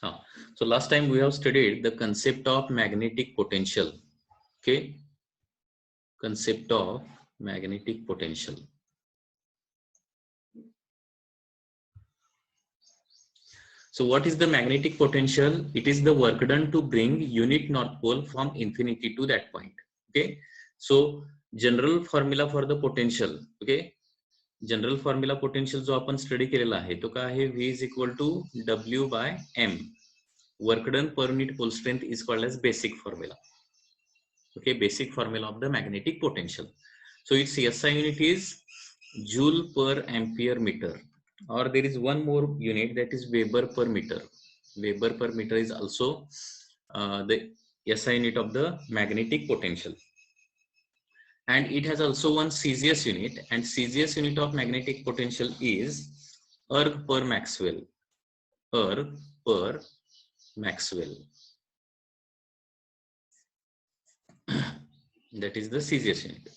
So last time we have studied the concept of magnetic potential. Okay, concept of magnetic potential. So what is the magnetic potential? It is the work done to bring unit north pole from infinity to that point. Okay, so general formula for the potential. Okay, general formula potential जो आपण study केलेला आहे तो काय आहे, V is equal to W by M. Work done per unit pole strength is called as basic formula. Okay, basic formula of the magnetic potential. So its SI unit is joule per ampere meter, or there is one more unit that is Weber per meter. Weber per meter is also the SI unit of the magnetic potential. And it has also one Celsius unit, and Celsius unit of magnetic potential is erg per Maxwell. Erg per Maxwell. That is the Celsius unit.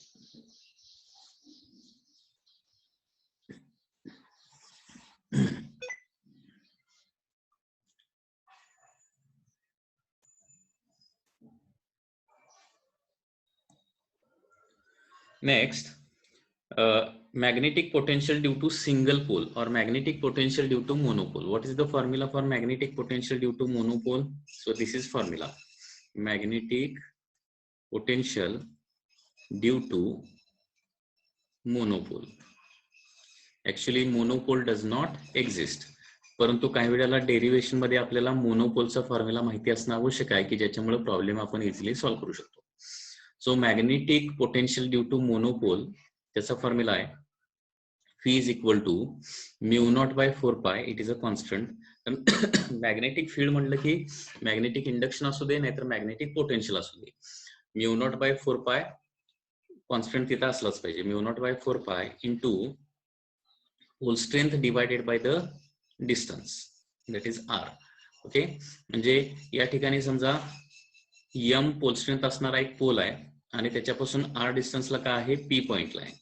Next, magnetic potential due to single pole or magnetic potential due to monopole. What is the formula for magnetic potential due to monopole? So this is formula: magnetic potential due to monopole. Actually monopole does not exist, परंतु काही वेळेला derivation मध्ये आपल्याला मोनोपोलचा formula माहिती असणं आवश्यक आहे की ज्याच्यामुळे प्रॉब्लेम आपण इझिली सॉल्व्ह करू शकतो. So magnetic potential due to monopole, त्याचा फॉर्म्युला आहे Phi is equal to mu naught by 4 pi. It is a constant. Magnetic field म्हटलं की मॅग्नेटिक इंडक्शन असू दे नाहीतर मॅग्नेटिक पोटेन्शियल असू दे, म्यू नॉट बाय 4 पाय कॉन्स्टंट तिथं असलाच पाहिजे. Mu naught by 4 pi into pole strength divided by the distance, that is r. Okay, म्हणजे या ठिकाणी समजा एम पोल स्ट्रेंथ असणारा एक पोल आहे आणि त्याच्यापासून आर डिस्टन्सला काय आहे, पी पॉइंटला आहे.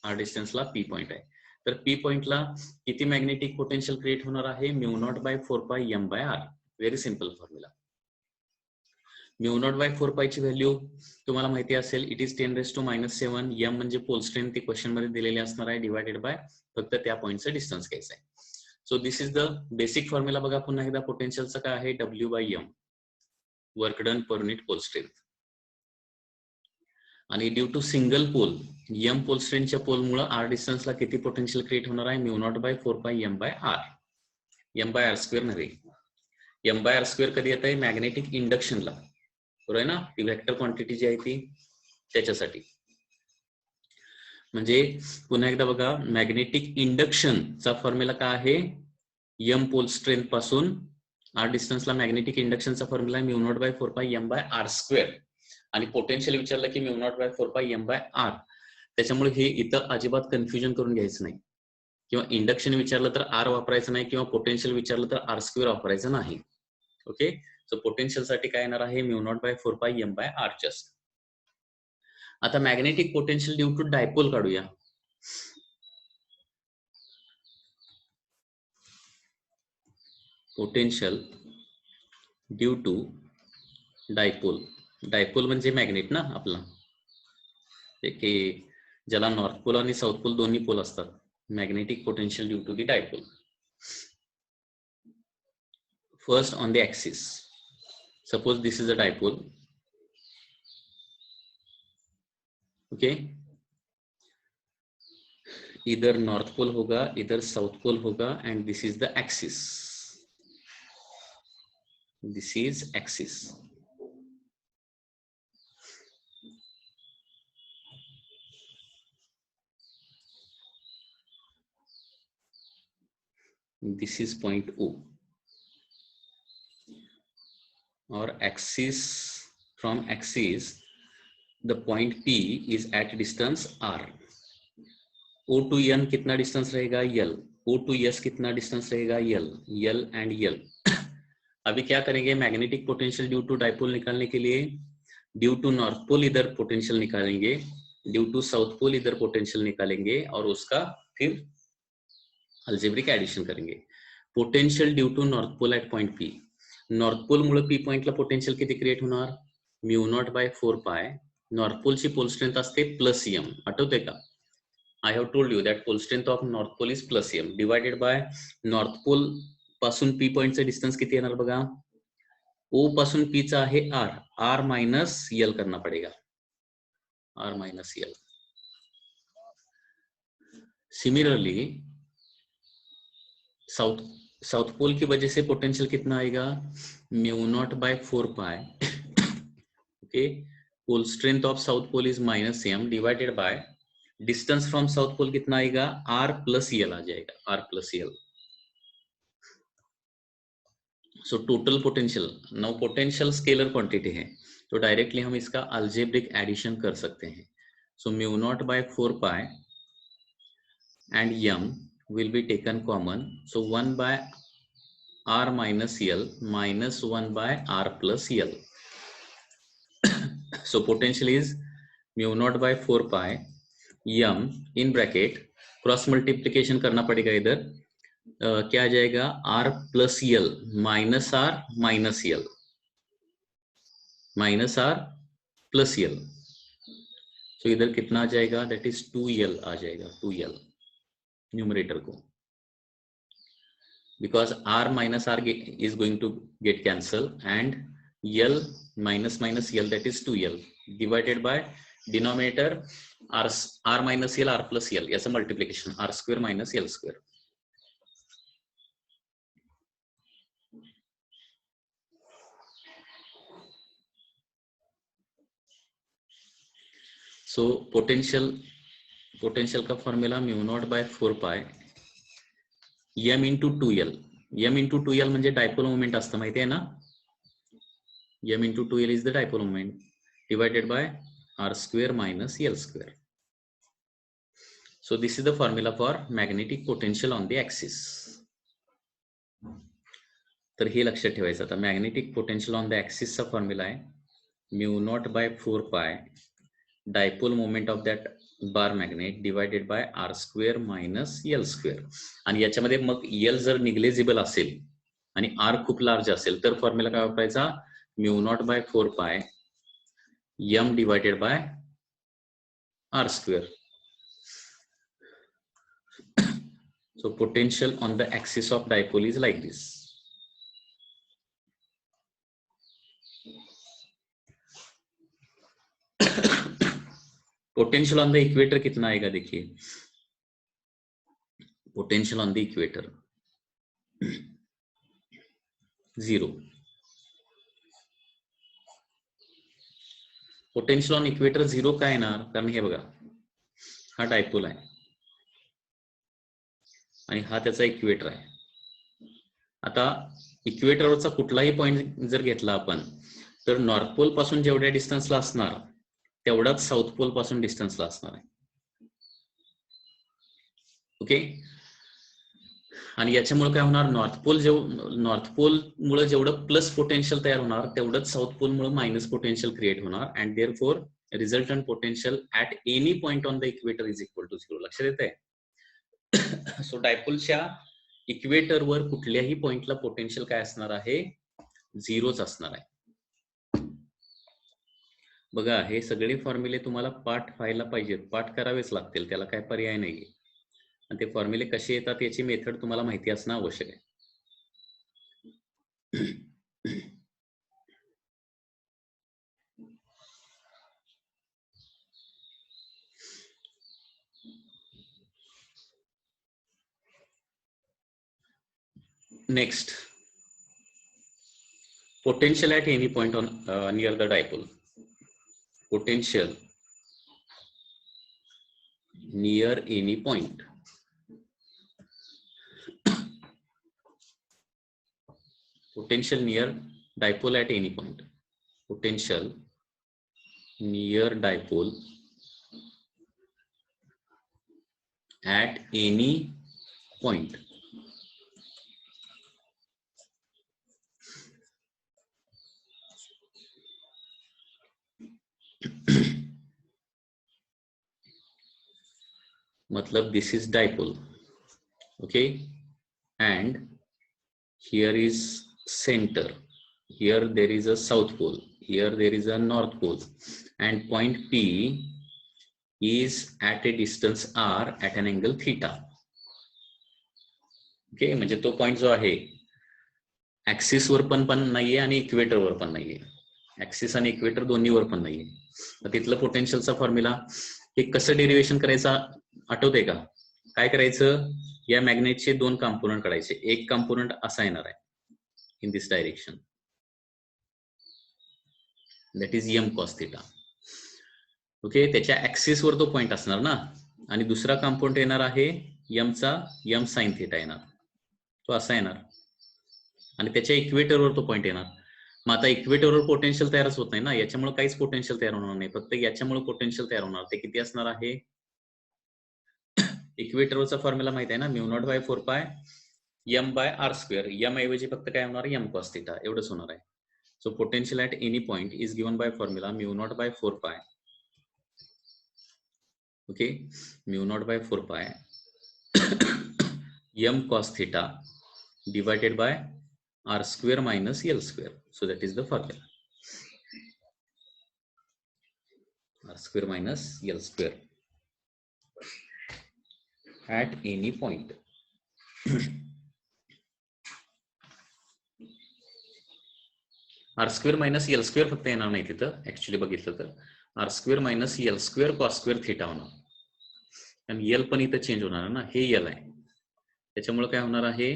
आर डिस्टन्सला पी पॉइंट आहे, तर पी पॉइंटला किती मॅग्नेटिक पोटेन्शियल क्रिएट होणार आहे, mu naught by 4 pi M by R. Very simple formula. Mu naught by 4 पायची व्हॅल्यू तुम्हाला माहिती असेल, इट इज 10⁻⁻⁷. एम म्हणजे पोल स्ट्रेंथ ती क्वेश्चन मध्ये दिलेली असणार आहे, डिवायडेड बाय फक्त त्या पॉइंटचं डिस्टन्स घ्यायचं आहे. So this is the basic formula. बघा पुन्हा एकदा, पोटेन्शियलचं काय आहे, W by M, work done per unit pole strength. आणि due to single pole, M pole स्ट्रेंथच्या पोलमुळे आर डिस्टन्सला किती पोटेन्शियल क्रिएट होणार आहे, mu naught by 4 pi M by r. M by R square नव्हे, एम बाय आर स्क्वेअर कधी येत आहे, मॅग्नेटिक इंडक्शनला, बरोबर आहे ना, ती व्हेक्टर क्वांटिटी जी आहे ती त्याच्यासाठी. म्हणजे पुन्हा एकदा बघा, मॅग्नेटिक इंडक्शनचा फॉर्म्युला काय आहे, एम पोल स्ट्रेंथ पासून आर डिस्टन्सला मॅग्नेटिक इंडक्शनचा formula mu naught by 4 pi M by R square. आणि पोटेन्शियल विचारलं की mu naught by 4 pi M by R. त्याच्यामुळे हे इथं अजिबात कन्फ्युजन करून घ्यायचं नाही, किंवा इंडक्शन विचारलं तर आर वापरायचं नाही, किंवा पोटेन्शियल विचारलं तर आर स्क्वेअर वापरायचं नाही. ओके, सो पोटेन्शियल साठी काय येणार आहे, mu naught by 4 pi M by R just. आता magnetic potential due to dipole काढूया. Potential due to dipole. Dipole म्हणजे मॅग्नेट ना आपला, की ज्याला नॉर्थ पोल आणि साऊथ पोल दोन्ही पोल असतात. Magnetic potential due to the dipole. First on the axis, suppose this is a dipole. Okay, इधर नॉर्थ पोल होगा, इधर साउथ पोल होगा, and this is the axis. This is axis. This is point O, or axis. From axis the point P is at distance R. O to N कितना distance रहेगा, L. O to S कितना distance रहेगा, L. L and L. अभी क्या करेंगे, magnetic potential due to dipole निकालने के लिए ड्यू टू नॉर्थ पोल इधर पोटेंशियल निकालेंगे, ड्यू टू साउथ पोल इधर पोटेंशियल निकालेंगे, और उसका फिर अल्जेब्रिक एडिशन करेंगे. Potential due to north pole at point P. North pole मुळे पी पॉइंटला पोटेन्शियल किती क्रिएट होणार? म्यू नॉट बाय 4 पाय. नॉर्थ पोलची पोल स्ट्रेंथ असते प्लस एम, आठवते का? I have told you that pole strength of north pole is plus M divided by north pole पासून पी पॉइंटचं डिस्टन्स किती येणार बघा? ओ पासून पी चा आहे आर, आर माइनस एल करना पड़ेगा, R minus L. Similarly south pole की वजह से पोटेंशियल कितना आएगा? Mu naught by 4 pi. Okay, pole strength of south pole is minus M divided by distance from south pole कितना आएगा? आर प्लस एल आ जाएगा, R plus L. So total potential, now potential scalar quantity है तो directly हम इसका algebraic addition कर सकते हैं. So mu naught by 4 pi and m will be taken common, so 1 by r minus l minus 1 by r plus l. So potential is mu naught by 4 pi m in bracket cross multiplication करना पड़ेगा इधर. क्या आ जाएगा? r plus l minus r minus l minus r plus l. तो इधर कितना आ जाएगा? That is 2l आ जाएगा, 2l न्यूमरेटर को, because r minus r is going to get cancel and l minus minus l, that is 2l divided by denominator r minus l, r plus l, याचा multiplication r square minus l square. So potential का formula mu naught by 4 पाय m into 2l. m into 2l म्हणजे dipole moment असतं, माहिती आहे ना? m into 2l is the dipole moment divided by r square minus l square. So this is the formula for magnetic potential on the axis. तर हे लक्षात ठेवायचं. आता magnetic potential on the axis चा फॉर्म्युला आहे mu naught by 4 pi dipole moment of that bar magnet divided by R square minus L square. आणि याच्यामध्ये मग एल जर निग्लेजिबल असेल आणि आर खूप लार्ज असेल तर फॉर्म्युला काय वापरायचा? Mu naught by 4 pi M divided by R square. So potential on the axis of dipole is like this. Potential on the equator कितना आएगा? देखिए potential on the equator 0. Potential on equator 0 का येणार? कारण हे बघा हा डायपोल आहे आणि हा त्याचा इक्वेटर आहे. आता इक्वेटरवरचा कुठलाही पॉइंट जर घेतला आपण तर नॉर्थ पोल पासून जेवढ्या डिस्टन्सला असणार तेवढाच साऊथ पोल पासून डिस्टन्सला असणार आहे. ओके, आणि याच्यामुळे काय होणार? नॉर्थ पोल मुळे जेवढं प्लस पोटेन्शियल तयार होणार तेवढंच साऊथ पोल मुळे मायनस पोटेन्शियल क्रिएट होणार and therefore resultant potential at any point on the equator is equal to 0. लक्षात येतंय? सो डायपोलच्या इक्वेटरवर कुठल्याही पॉइंटला पोटेन्शियल काय असणार आहे? 0च असणार आहे. बघा हे सगळे फॉर्म्युले तुम्हाला पाठ व्हायला पाहिजेत, पाठ करावेच लागतील, त्याला काय पर्याय नाहीये. आणि ते फॉर्म्युले कसे येतात याची मेथड तुम्हाला माहिती असणं आवश्यक आहे. Next, potential at any point on near the dipole. Potential near any point. Potential near dipole at any point. Potential near dipole at any point. मतलब this is dipole, okay, and here is center, here there is a south pole, here there is a north pole, and point P is at a distance r at an angle theta. Okay, म्हणजे तो point जो आहे axis वर पण नाहीये आणि equator वर पण नाहीये, ऍक्सिस आणि इक्वेटर दोन्ही वर पण नाहीये. तर तिथलं पोटेन्शियलचा फॉर्म्युला हे कसं डेरिव्हेशन करायचं आठवतंय का? काय करायचं, या मॅग्नेटचे दोन कंपोनंट काढायचे. एक कंपोनंट असा येणार आहे in this direction, that is M cos theta. Okay, त्याच्या ऍक्सिस वर तो पॉइंट असणार ना, आणि दुसरा कंपोनंट येणार आहे एमचा एम साइन थिटा येणार, तो असा येणार, आणि त्याच्या इक्वेटरवर तो पॉइंट येणार. मग आता इक्वेटरवर पोटेन्शियल तयारच होत नाही ना, याच्यामुळे काहीच पोटेन्शियल तयार होणार नाही, फक्त याच्यामुळे पोटेन्शियल तयार होणार. ते किती असणार आहे, इक्वेटरवरचा फॉर्म्युला माहिती आहे ना, mu naught by 4 pi M by R square. M ऐवजी फक्त काय होणार, एम कॉस थिटा एवढंच होणार आहे. So potential at any point is given by formula mu naught by 4 pi, okay, mu naught by 4 पाय m cos theta divided by r square minus l square. So that is the formula, r square minus l square at any point. r square minus l square फक्त येणार नाही तिथं, actually बघितलं तर r square minus l square cos square theta होणार, आणि l पण इथं चेंज होणार ना, हे l आहे, त्याच्यामुळे काय होणार आहे,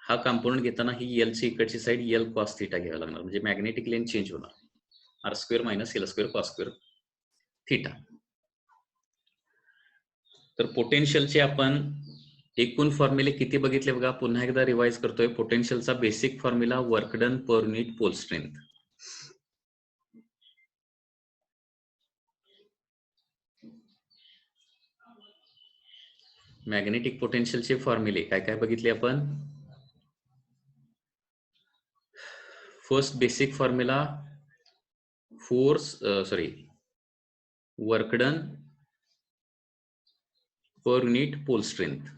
हा कंपोनंट घेताना ही एल ची इकडची साइड एल कॉस थिटा घ्यावी लागणार, म्हणजे मॅग्नेटिक लेंथ चेंज होणार, R square minus L square cos square theta. तर पोटेन्शियलचे आपण एकूण फॉर्म्युले किती बघितले बघा, पुन्हा एकदा रिवाइज करतोय. पोटेन्शियलचा basic formula work done per unit pole strength. Magnetic पोटेन्शियलचे फॉर्म्युले काय काय बघितले आपण. First basic formula work done per unit pole strength.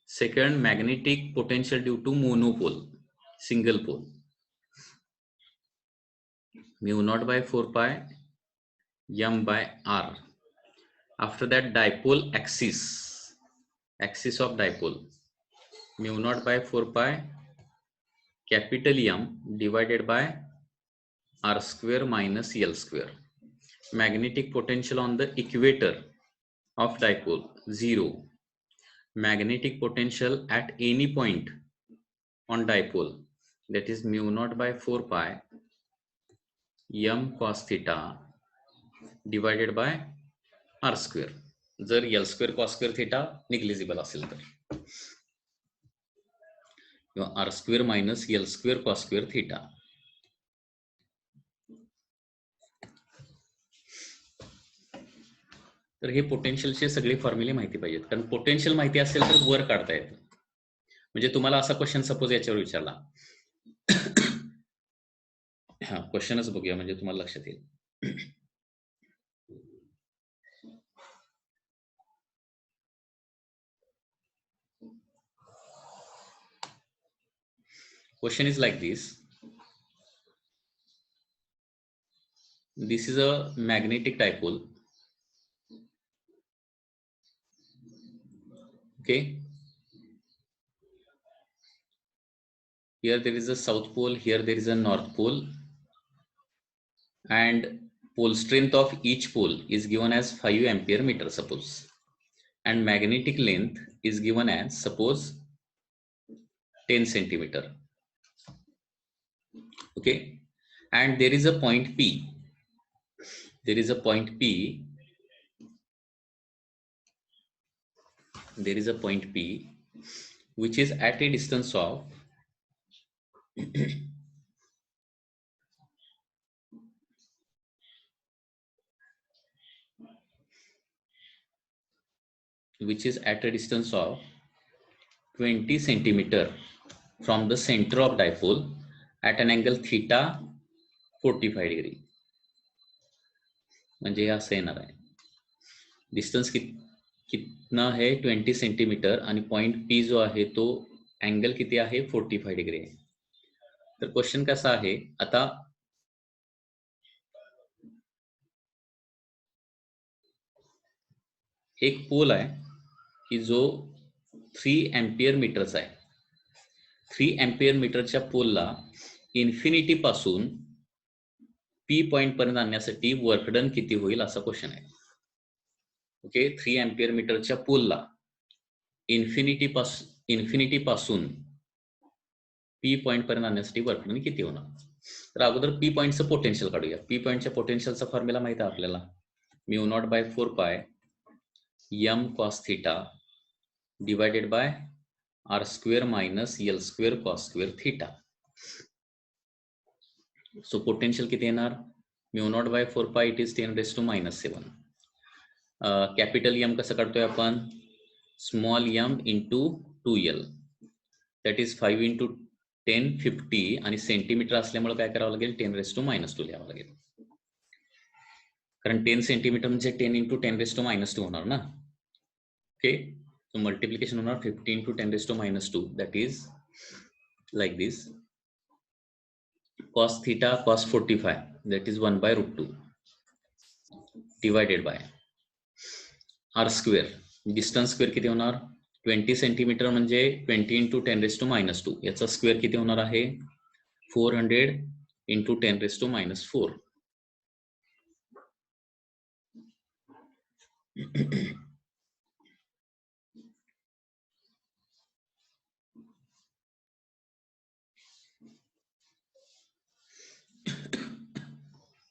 Second, magnetic potential due to monopole, single pole, mu naught by 4 pi m by r. After that, dipole axis of dipole, mu naught by 4 pi capital M divided by r square minus L square. Magnetic potential on the equator of dipole 0. Magnetic potential at any point on dipole, that is mu naught by 4 pi m cos theta divided by r square. जर L square cos square theta negligible असेल तर, किंवा r square minus L square cos square theta. तर हे पोटेन्शियलचे सगळे फॉर्म्युले माहिती पाहिजेत, कारण पोटेन्शियल माहिती असेल तर वर काढता येतं. म्हणजे तुम्हाला असा क्वेश्चन सपोज याच्यावर विचारला, हा क्वेश्चनच बघूया म्हणजे तुम्हाला लक्षात येईल. Question is like this. This is a magnetic dipole. Okay. Here there is a south pole, here there is a north pole, and pole strength of each pole is given as 5 ampere meter suppose, and magnetic length is given as suppose 10 centimeter. Okay, and there is a point P. There is a point P. There is a point P which is at a distance of which is at a distance of 20 centimeter from the center of dipole at an angle theta 45 degree. म्हणजे असं येणार आहे, distance कितना है 20 centimetre, आणि point P जो आहे तो अँगल किती आहे 45 डिग्री आहे. तर क्वेश्चन कसा आहे, आता एक पोल आहे की जो 3 एम्पियर मीटरचा आहे. 3 एम्पियर मीटरच्या पोलला इन्फिनिटी पासून पी पॉइंट पर्यंत आणण्यासाठी वर्क डन किती होईल असा क्वेश्चन आहे. ओके, 3 एम्पियर मीटरच्या पोलला इन्फिनिटी पासून पी पॉइंट पर्यंत आणण्यासाठी वर्क डन किती होणार. तर अगोदर पी पॉइंटचं पोटेन्शियल काढूया. पी पॉइंटच्या पोटेन्शियलचा फॉर्म्युला माहिती आहे आपल्याला, mu naught by 4 pi M cos theta divided by R square minus L square cos square theta. So potential किती येणार, म्यू नॉट बाय 4 पाय इट इज 10⁻⁻⁷. कॅपिटल एम कसं काढतोय आपण, small M into 2L, that is 5 into 10 50, आणि centimetre असल्यामुळे काय करावं लागेल 10⁻² लिहावं लागेल, कारण 10 सेंटीमीटर म्हणजे 10 इंटू 10⁻² होणार ना. ओके, सो मल्टिप्लिकेशन होणार 50 into 10⁻², that is like this. cos theta cos 45, that is 1/√2 divided by r square. Distance square किती होणार, 20 सेंटीमीटर म्हणजे 20 इंटू 10⁻², याचा स्क्वेअर किती होणार आहे 400 into 10⁻⁴.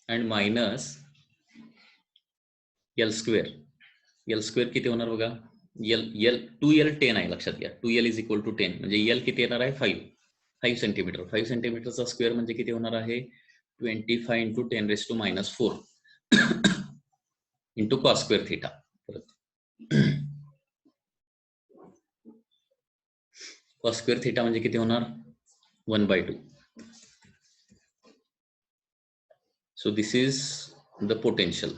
and minus L square. L square किती होणार बघा, एल 2L 10 आहे, लक्षात घ्या. 2L इज इक्वल टू 10 म्हणजे एल किती येणार आहे 5 सेंटीमीटर. 5 सेंटीमीटरचा स्क्वेअर म्हणजे किती होणार आहे 25 into 10⁻⁴ into cos square theta. Cos square theta म्हणजे किती होणार 1/2. So this is the potential.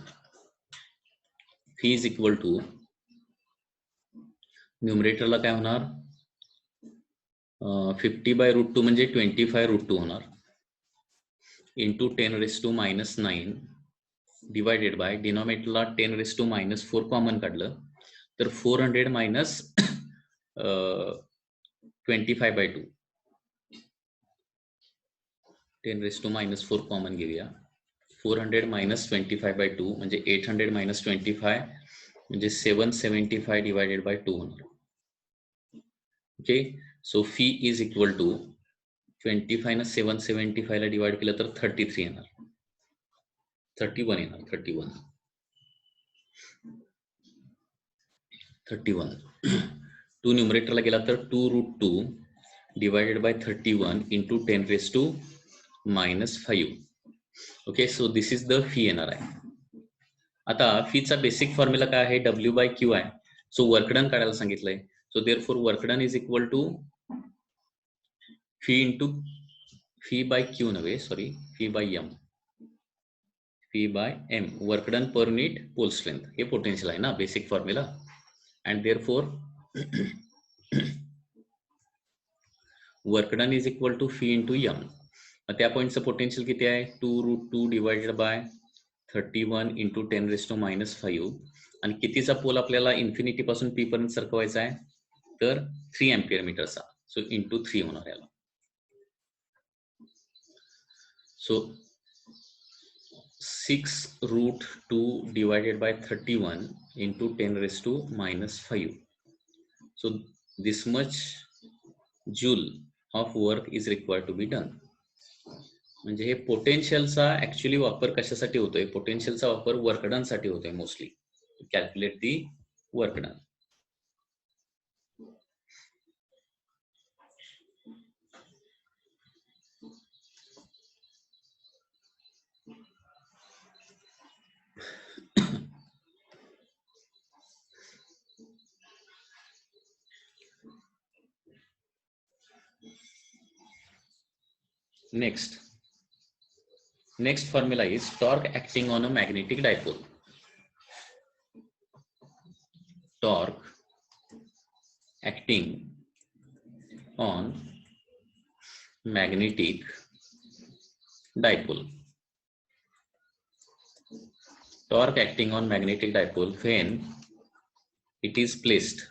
Phi is equal to, न्यूमरेटरला काय होणार 50/√2 म्हणजे 25√2 होणार, इंटू 10⁻⁻⁹ डिवायडेड बाय डिनॉमिनेटरला 10⁻⁻⁴ कॉमन काढलं तर 400 मायनस 25/2, 10⁻⁴ कॉमन घेऊया. 400 मायनस 25/2 म्हणजे 800 मायनस 25 म्हणजे 775 डिवायडेड बाय 2 होणार. Okay, so phi is equal to 25 ना 775 ला डिवाइड केलं तर 33 येणार, 31 येणार, 31. 2 न्यूमरेटरला गेला तर 2√2 divided by 31 into 10⁻⁻⁵. Okay, so this is the fee येणार आहे. आता फीचा बेसिक फॉर्म्युला काय आहे W/Q आहे. सो वर्कडन काढायला सांगितलंय. So therefore work done is equal to phi into phi by Q नव्हे, sorry, phi by M, phi by M, work done per unit pole strength. हे पोटेन्शियल आहे ना basic formula. And therefore work done is equal to phi into M. त्या पॉईंटचं potential किती आहे 2√2 divided by 31 into 10⁻⁵. आणि कितीचा पोल आपल्याला इन्फिनिटी पासून पी पर्यंत सरकवायचा आहे तर 3 एम्पियर मीटरचा. सो इंटू 3 होणार याला. So 6√2 divided by 31 into 10⁻⁵. So this much joule of work is required to be done. म्हणजे हे पोटेन्शियलचा ऍक्च्युअली वापर कशासाठी होतोय, पोटेन्शियलचा वापर वर्कडन साठी होतोय mostly, calculate the work done. Next formula is torque acting on a magnetic dipole. Torque acting on magnetic dipole. Torque acting on magnetic dipole when it is placed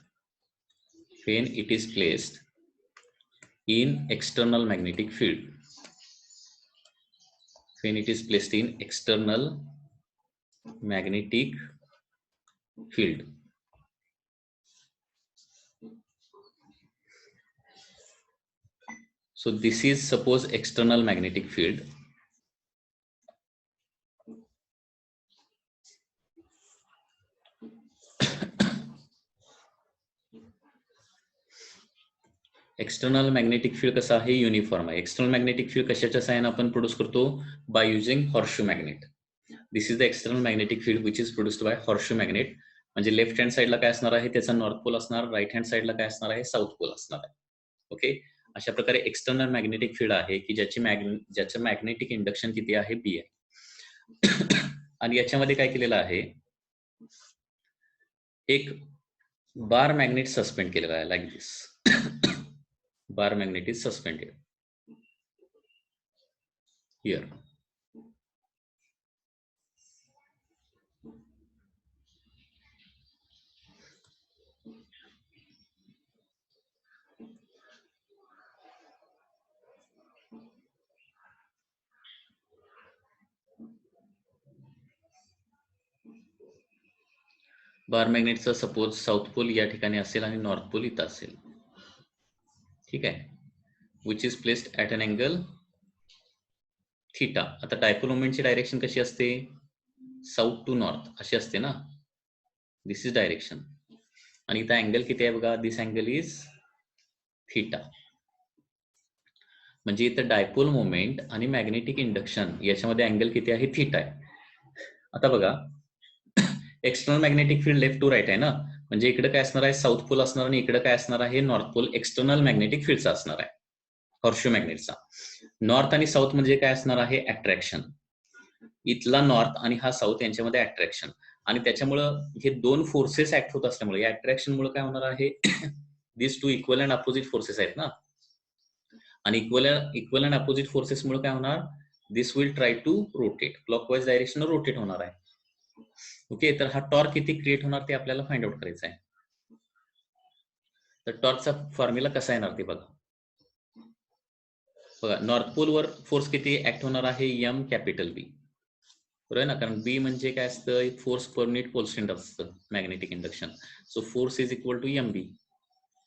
in external magnetic field. When it is placed in external magnetic field. So this is suppose external magnetic field. External magnetic field कसा आहे uniform आहे. External magnetic field कशाच्या सहाय्याने आपण produce करतो by using horseshoe magnet. This is the external magnetic field which is produced by horseshoe magnet. म्हणजे left hand साइडला काय असणार आहे त्याचा नॉर्थ पोल असणार, राईट हँड साइडला काय असणार आहे साऊथ पोल असणार आहे. ओके, अशा प्रकारे एक्सटर्नल मॅग्नेटिक फील्ड आहे की ज्याचं मॅग्नेटिक इंडक्शन किती आहे बी आहे. आणि याच्यामध्ये काय केलेलं आहे एक बार मॅग्नेट सस्पेंड केलेला आहे like this. bar magnet is suspended here. Bar मॅग्नेटचा सपोज साऊथ पोल या ठिकाणी असेल आणि नॉर्थ पोल इथं असेल. ठीक आहे, which is placed at an angle theta. आता डायपोल मोमेंटची डायरेक्शन कशी असते साऊथ टू नॉर्थ अशी असते ना. दिस इज डायरेक्शन आणि इथं अँगल किती आहे बघा, दिस अँगल इज थीटा. म्हणजे इथं डायपोल मोमेंट आणि मॅग्नेटिक इंडक्शन याच्यामध्ये अँगल किती आहे थीटा आहे. आता बघा external magnetic field left to right आहे ना, म्हणजे इकडे काय असणार आहे साऊथ पोल असणार आणि इकडे काय असणार आहे नॉर्थ पोल एक्सटर्नल मॅग्नेटिक फील्डचा असणार आहे हॉर्सशू मॅग्नेटचा. नॉर्थ आणि साऊथ म्हणजे काय असणार आहे अट्रॅक्शन. इथला नॉर्थ आणि हा साऊथ यांच्यामध्ये अट्रॅक्शन आणि त्याच्यामुळं हे दोन फोर्सेस ऍक्ट होत असल्यामुळे या अट्रॅक्शन मुळे काय होणार आहे this two equal and opposite forces आहेत ना, आणि इक्वल अँड अपोजिट फोर्सेस मुळे काय होणार this will try to rotate clockwise direction rotate होणार आहे. ओके, तर हा टॉर्क किती क्रिएट होणार ते आपल्याला फाइंड आउट करायचं आहे. तर टॉर्कचा फॉर्म्युला कसा येणार ते बघा. नॉर्थ पोल वर फोर्स किती ऍक्ट होणार आहे एम कॅपिटल बी, बरोबर ना, कारण बी म्हणजे काय असतं फोर्स पर युनिट कॉन्स्टंट असतं magnetic induction. So force is equal to M B,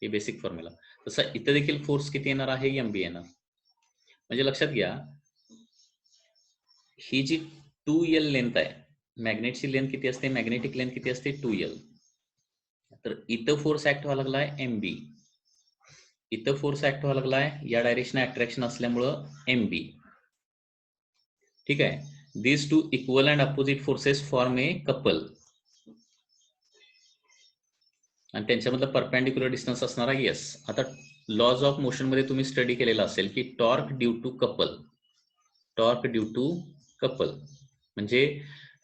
हे बेसिक फॉर्म्युला. तसं इथं देखील फोर्स किती येणार आहे एम बी येणार. म्हणजे लक्षात घ्या ही जी 2L लेंथ आहे मॅग्नेटची लेंथ किती असते मॅग्नेटिक लेंथ किती असते 2L. तर इथं फोर्स ऍक्ट व्हायला लागलाय एम बी, इथं फोर्स ऍक्ट व्हायला लागलाय या डायरेक्शन अट्रॅक्शन असल्यामुळं एम बी. ठीक आहे, these two equal and opposite forces form a couple आणि त्यांच्यामधलं परपेंडिक्युलर डिस्टन्स असणार आहे एस. आता लॉज ऑफ मोशन मध्ये तुम्ही स्टडी केलेला असेल की टॉर्क ड्यू टू कपल म्हणजे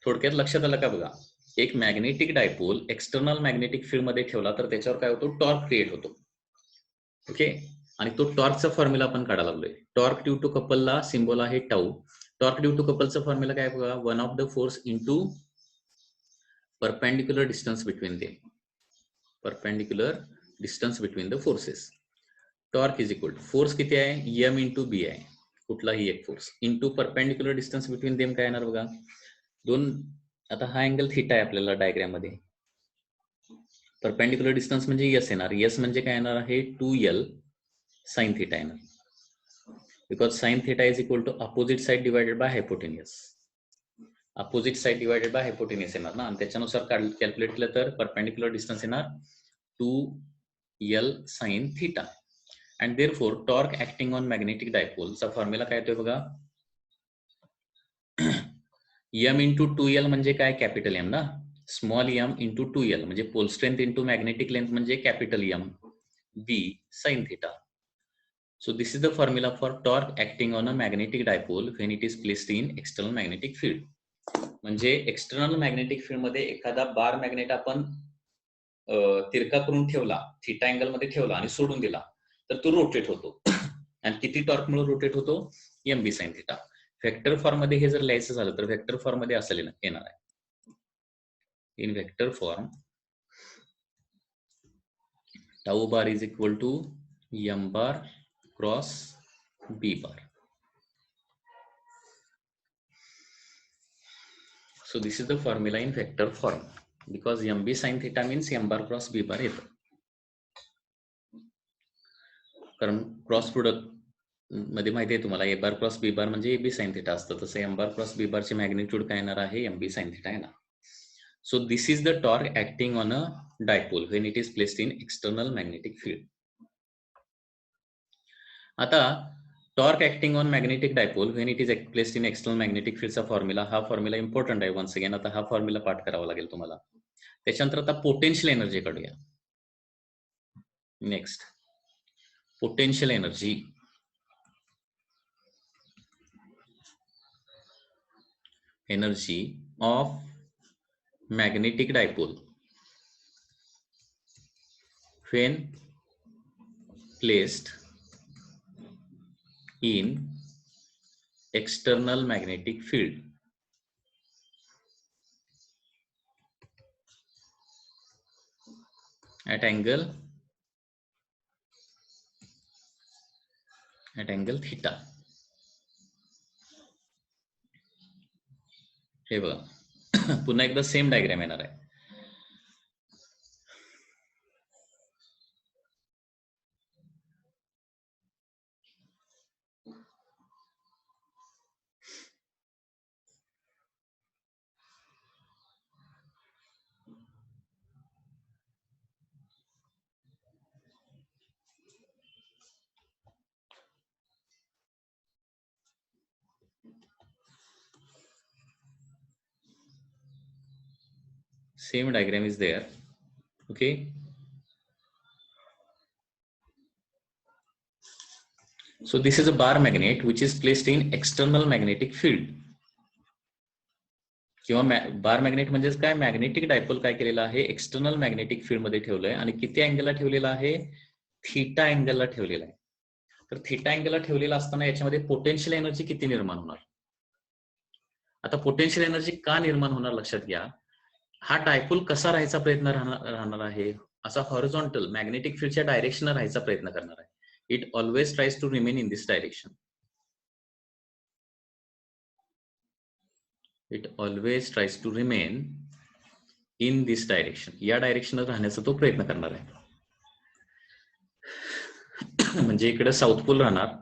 थोडक्यात लक्षात आलं का बघा, एक magnetic dipole external magnetic field मध्ये ठेवला तर त्याच्यावर काय होतो टॉर्क क्रिएट होतो. ओके, आणि तो टॉर्कचा फॉर्म्युला आपण काढायला लागलोय. टॉर्क ड्यू टू कपलला सिम्बॉल आहे टाऊ. टॉर्क ड्यू टू कपलचा फॉर्म्युला काय बघा, one of the force into perpendicular distance between them, perpendicular distance between the forces. Torque is equal to force किती आहे एम इंटू बी आहे कुठलाही एक force into perpendicular distance between them काय येणार बघा दोन. आता हा अँगल थीटा आहे आपल्याला डायग्राम मध्ये, परपेंडिक्युलर डिस्टन्स म्हणजे यस येणार. यस म्हणजे काय येणार आहे 2L साइन थीटा येणार, because sine theta is equal to opposite side divided by hypotenuse. Opposite side divided by hypotenuse येणार ना, आणि त्याच्यानुसार कॅल्क्युलेट केलं तर परपेंडिक्युलर डिस्टन्स येणार 2L sine theta. And therefore torque acting on magnetic dipole चा formula काय येतोय बघा m इंटू 2L म्हणजे काय कॅपिटल एम ना, स्मॉल m इंटू 2L म्हणजे pole strength into magnetic length म्हणजे capital M B sine theta. So this is the formula for torque acting on a magnetic dipole when it is placed in external magnetic field. म्हणजे external magnetic field मध्ये एखादा बार magnet आपण तिरका करून ठेवला, theta angle मध्ये ठेवला आणि सोडून दिला, तर तो रोटेट होतो. आणि किती टॉर्क मुळे रोटेट होतो? M B sine theta. Vector form मध्ये हे जर लिहायचं झालं तर वेक्टर फॉर्म मध्ये असं येणार आहे. In vector form tau bar is equal to M bar cross B bar. So this is the formula in vector form because mb sin theta means m bar cross b bar येतं. कारण cross product मध्ये माहिती आहे तुम्हाला ए बार cross B बार म्हणजे AB sine theta असतं, तसं M bar cross बी बारची मॅग्निट्यूड काय येणार आहे? एम बी साइन थिटा येणार. So this is the torque acting on a dipole when it is placed in external magnetic field. आता torque acting on magnetic dipole when it is placed in external magnetic फील्डचा formula, हा formula important आहे. Once again आता हा formula पाठ करावा लागेल तुम्हाला. त्याच्यानंतर आता पोटेन्शियल एनर्जी काढूया. Next potential energy. Energy of magnetic dipole when placed in external magnetic field at angle theta. हे बघा पुन्हा एकदा सेम डायग्राम येणार आहे. Same diagram is there. Okay. So this is a bar magnet which is placed in external magnetic field. किंवा बार magnet म्हणजेच काय? Magnetic dipole काय केलेला आहे? एक्सटर्नल मॅग्नेटिक फील्ड मध्ये ठेवलंय आणि किती अँगलला ठेवलेला आहे? थीटा अँगलला ठेवलेला आहे. तर थीटा अँगलला ठेवलेला असताना याच्यामध्ये पोटेन्शियल एनर्जी किती निर्माण होणार? आता पोटेन्शियल एनर्जी का निर्माण होणार लक्षात घ्या. हा डायपोल कसा राहायचा प्रयत्न राहणार आहे? असा हॉरिझॉन्टल मॅग्नेटिक फील्डच्या डायरेक्शन राहायचा प्रयत्न करणार आहे. It always tries to remain in this direction. It always tries to remain in this direction. या डायरेक्शन राहण्याचा तो प्रयत्न करणार आहे. म्हणजे इकडे साऊथ पोल राहणार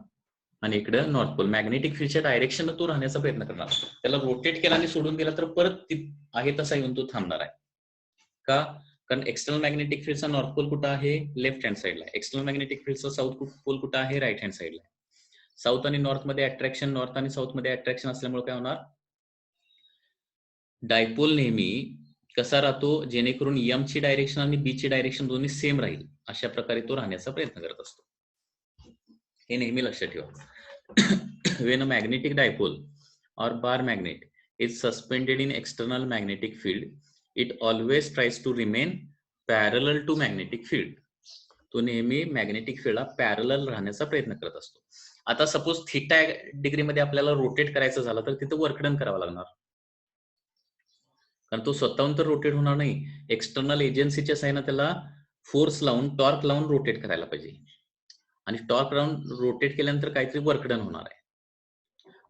आणि इकडे नॉर्थ पोल. मॅग्नेटिक फील्डच्या डायरेक्शन तो राहण्याचा प्रयत्न करणार. त्याला रोटेट केला आणि सोडून दिला तर परत आहे तसा येऊन तो थांबणार आहे. का? कारण एक्सटर्नल मॅग्नेटिक फील्डचा नॉर्थ पोल कुठं आहे? लेफ्ट हँड साईडला. एक्सटर्नल मॅग्नेटिक फील्डचा साऊथ पोल कुठं आहे? राईट हँड साईडला. साऊथ आणि नॉर्थ मध्ये अट्रॅक्शन, नॉर्थ आणि साऊथ मध्ये अट्रॅक्शन असल्यामुळे काय होणार? डायपोल नेहमी कसा राहतो? जेणेकरून एम ची डायरेक्शन आणि बी ची डायरेक्शन दोन्ही सेम राहील अशा प्रकारे तो राहण्याचा प्रयत्न करत असतो. हे नेहमी लक्षात ठेवा. When a magnetic dipole or bar magnet is suspended in external magnetic field, it always tries to remain parallel to magnetic field. तो नेहमी मॅग्नेटिक फील्डला पॅरलल राहण्याचा प्रयत्न करत असतो. आता सपोज थीटा डिग्री मध्ये आपल्याला रोटेट करायचं झालं तर तिथं वर्क डन करावं लागणार. कारण तो स्वतःहून तर रोटेट होणार नाही. एक्सटर्नल एजन्सीच्या साहाय्याने त्याला फोर्स लावून, टॉर्क लावून रोटेट करायला पाहिजे. आणि टॉर्क लावून रोटेट केल्यानंतर काहीतरी वर्क डन होणार आहे.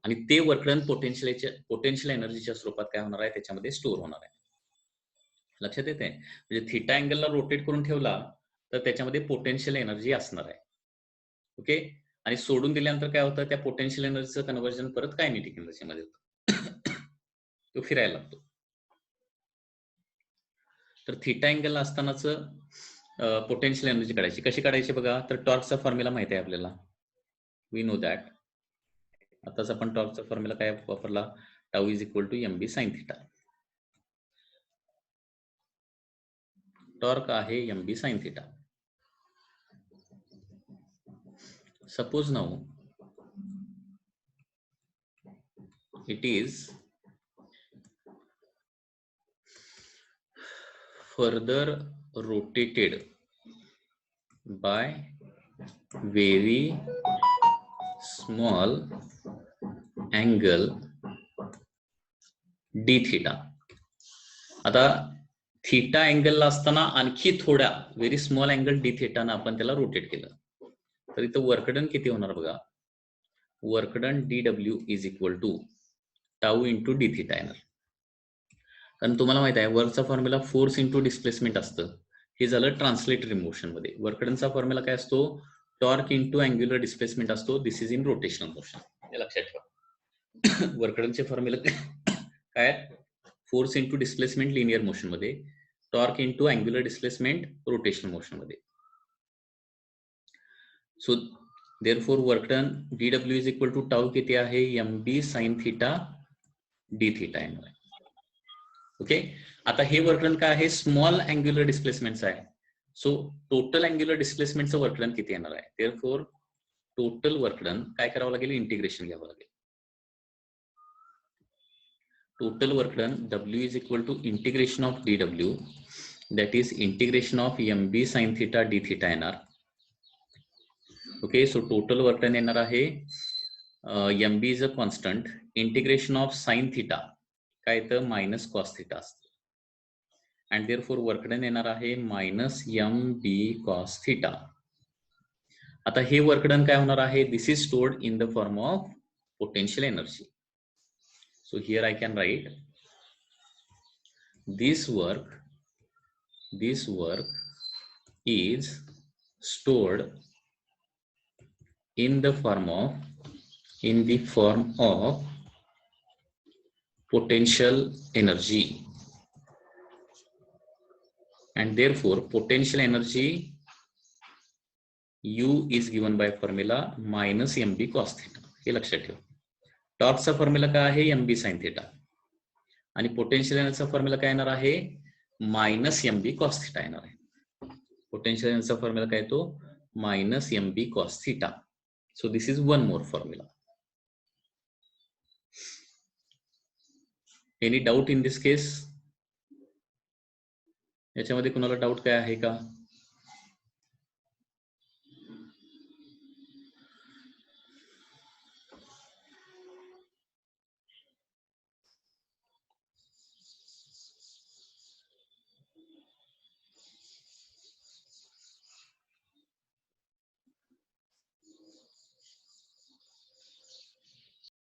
आणि ते वर्क डन पोटेन्शियल एनर्जीच्या स्वरूपात काय होणार आहे? त्याच्यामध्ये स्टोअर होणार आहे. लक्षात येते? म्हणजे थीटा अँगलला रोटेट करून ठेवला तर त्याच्यामध्ये पोटेन्शियल एनर्जी असणार आहे. ओके. आणि सोडून दिल्यानंतर काय होतं? त्या पोटेन्शियल एनर्जीचं कन्व्हर्जन परत कायनेटिक एनर्जीमध्ये होतं. तो फिरायला लागतो. तर थीटा अँगलला असतानाच पोटेन्शियल एनर्जी काढायची. कशी काढायची बघा? तर टॉर्कचा फॉर्म्युला माहिती आहे आपल्याला. We know that. आताच आपण टॉर्कचा फॉर्म्युला काय वापरला? Tau is equal to M B sine theta. Torque आहे M B sine theta. Suppose now it is further rotated by very small angle D theta. आता थिटा अँगलला असताना आणखी थोड्या व्हेरी स्मॉल अँगल डी थिटानं आपण त्याला रोटेट केलं, तर इथं वर्कडन किती होणार बघा. Work done D W is equal to tau into D theta येणार. कारण तुम्हाला माहित आहे वर्कचा फॉर्म्युला फोर्स इंटू डिस्प्लेसमेंट असतं. हे झालं ट्रान्सलेटरी मोशन मध्ये. वर्कडनचा फॉर्म्युला काय असतो, टॉर्क इंटू अँग्युलर डिस्प्लेसमेंट असतो. This is in rotational motion, हे लक्षात ठेवा. वर्कडनचे फॉर्म्युला काय, force into displacement linear motion मध्ये, torque into angular displacement rotational motion मध्ये. So therefore work done DW is equal to tau किती आहे, MB sine theta D theta येणार आहे. ओके. आता हे वर्क डन काय आहे, स्मॉल अँग्युलर डिस्प्लेसमेंटचं आहे. सो टोटल अँग्युलर डिस्प्लेसमेंटचं वर्क डन किती येणार आहे. देअरफॉर टोटल वर्क डन काय करावं लागेल, इंटिग्रेशन घ्यावं लागेल. Total work done W is equal to integration of dW, that is integration of mb sin theta d theta येणार. Okay. So total work done येणार आहे, mb is a constant, integration of sine theta काय तर minus cos theta असतं, and therefore work done येणार आहे minus mb cos theta. आता हे वर्क डन काय होणार आहे, this is stored in the form of potential energy. So here I can write this work is stored in the form of potential energy, and therefore potential energy U is given by formula minus mb cos theta. हे लक्षात ठेवा. टॉर्कचा formula काय आहे, MB sine theta, आणि potential एनर्जीचा formula काय येणार आहे, minus MB cos theta येणार आहे. पोटेन्शियल एनर्जीचा फॉर्म्युला काय तो minus MB cos theta. So this is one more formula. Any doubt in this case, याच्यामध्ये कुणाला डाऊट काय आहे का.